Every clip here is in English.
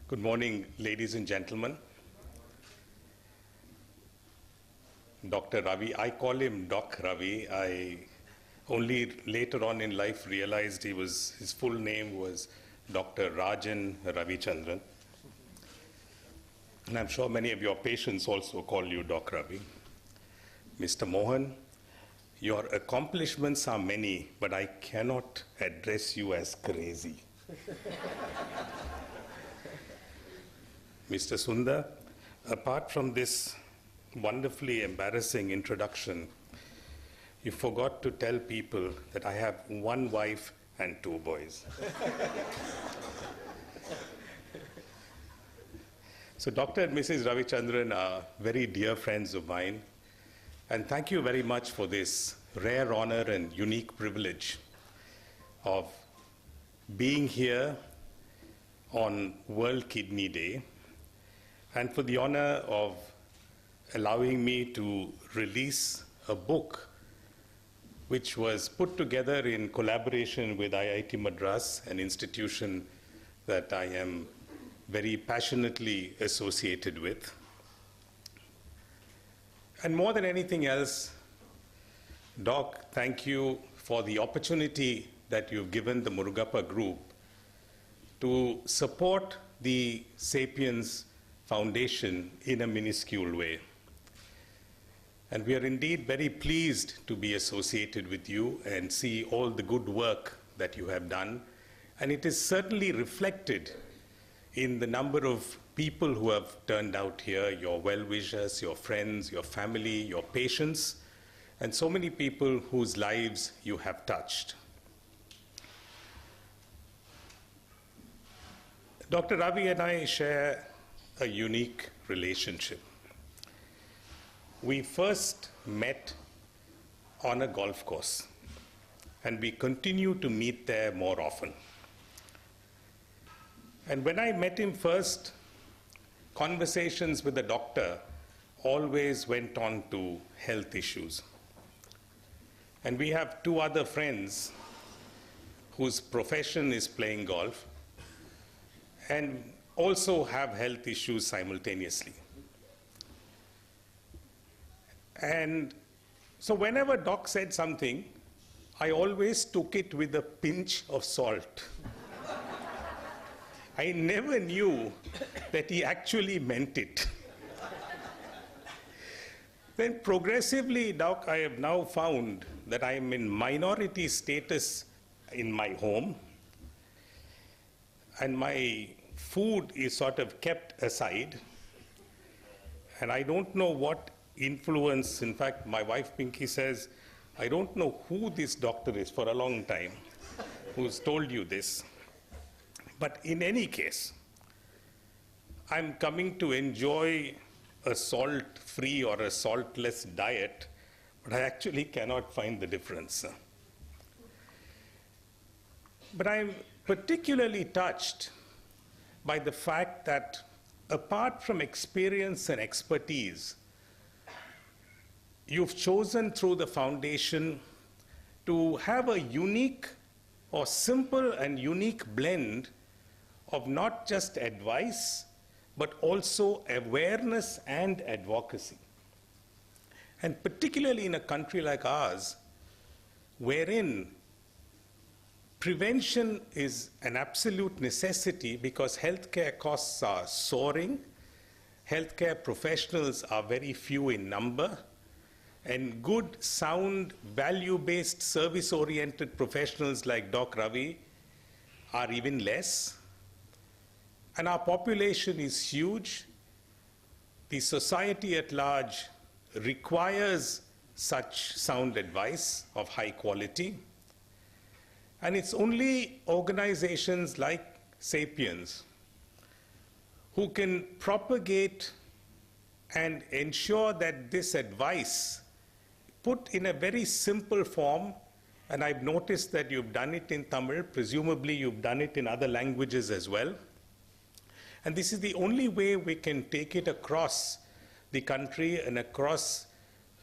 Good morning, ladies and gentlemen. Dr. Ravi, I call him Doc Ravi. I only later on in life realized his full name was Dr. Rajan Ravichandran. And I'm sure many of your patients also call you Doc Ravi. Mr. Mohan, your accomplishments are many, but I cannot address you as crazy. Mr. Sundar, apart from this wonderfully embarrassing introduction, you forgot to tell people that I have one wife and two boys. So Dr. and Mrs. Ravichandran are very dear friends of mine, and thank you very much for this rare honor and unique privilege of being here on World Kidney Day, and for the honor of allowing me to release a book which was put together in collaboration with IIT Madras, an institution that I am very passionately associated with. And more than anything else, Doc, thank you for the opportunity that you've given the Murugappa Group to support the Sapiens Foundation in a minuscule way. And we are indeed very pleased to be associated with you and see all the good work that you have done. And it is certainly reflected in the number of people who have turned out here, your well-wishers, your friends, your family, your patients, and so many people whose lives you have touched. Dr. Ravi and I share a unique relationship. We first met on a golf course, and we continue to meet there more often. And when I met him first, conversations with the doctor always went on to health issues. And we have two other friends whose profession is playing golf and also have health issues simultaneously. And so whenever Doc said something, I always took it with a pinch of salt. I never knew that he actually meant it. Then progressively, Doc, I have now found that I am in minority status in my home, and my food is sort of kept aside, and I don't know what influence. In fact, my wife Pinky says, I don't know who this doctor is for a long time, who's told you this. But in any case, I'm coming to enjoy a salt-free or a saltless diet, but I actually cannot find the difference. But I'm particularly touched by the fact that apart from experience and expertise, you've chosen through the foundation to have a unique or simple and unique blend of not just advice, but also awareness and advocacy. And particularly in a country like ours, wherein prevention is an absolute necessity because healthcare costs are soaring, healthcare professionals are very few in number, and good, sound, value-based, service-oriented professionals like Doc Ravi are even less. And our population is huge. The society at large requires such sound advice of high quality. And it's only organizations like Sapiens who can propagate and ensure that this advice, put in a very simple form, and I've noticed that you've done it in Tamil, presumably you've done it in other languages as well. And this is the only way we can take it across the country and across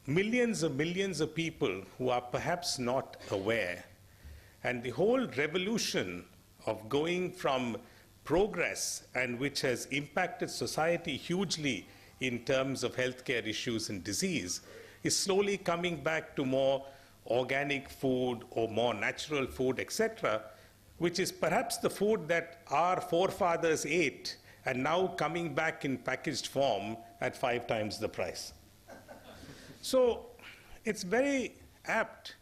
millions of people who are perhaps not aware. And the whole revolution of going from progress and which has impacted society hugely in terms of healthcare issues and disease is slowly coming back to more organic food or more natural food, etc., which is perhaps the food that our forefathers ate and now coming back in packaged form at 5 times the price. So it's very apt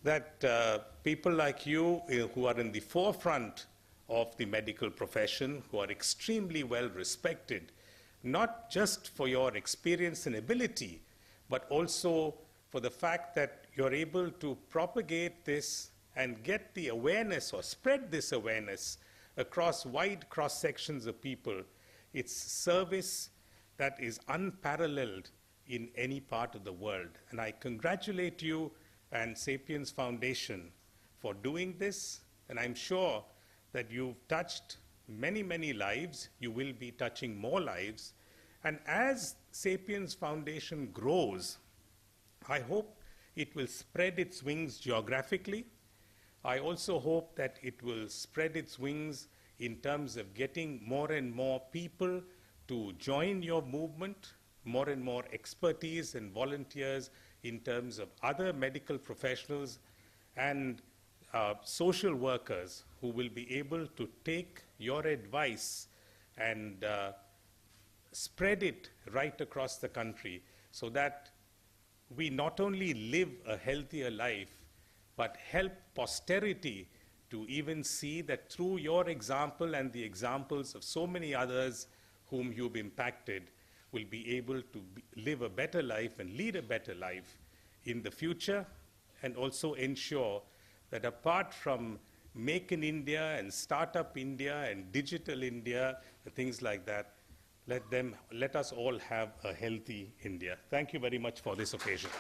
that people like you who are in the forefront of the medical profession, who are extremely well respected, not just for your experience and ability, but also for the fact that you're able to propagate this and get the awareness or spread this awareness across wide cross sections of people. It's service that is unparalleled in any part of the world. And I congratulate you and Sapiens Foundation for doing this. And I'm sure that you've touched many, many lives. You will be touching more lives. And as Sapiens Foundation grows, I hope it will spread its wings geographically. I also hope that it will spread its wings in terms of getting more and more people to join your movement, more and more expertise and volunteers in terms of other medical professionals and social workers who will be able to take your advice and spread it right across the country so that we not only live a healthier life, but help posterity to even see that through your example and the examples of so many others whom you've impacted will be able to live a better life and lead a better life in the future, and also ensure that apart from Make in India and Startup India and Digital India and things like that, let us all have a healthy India. Thank you very much for this occasion.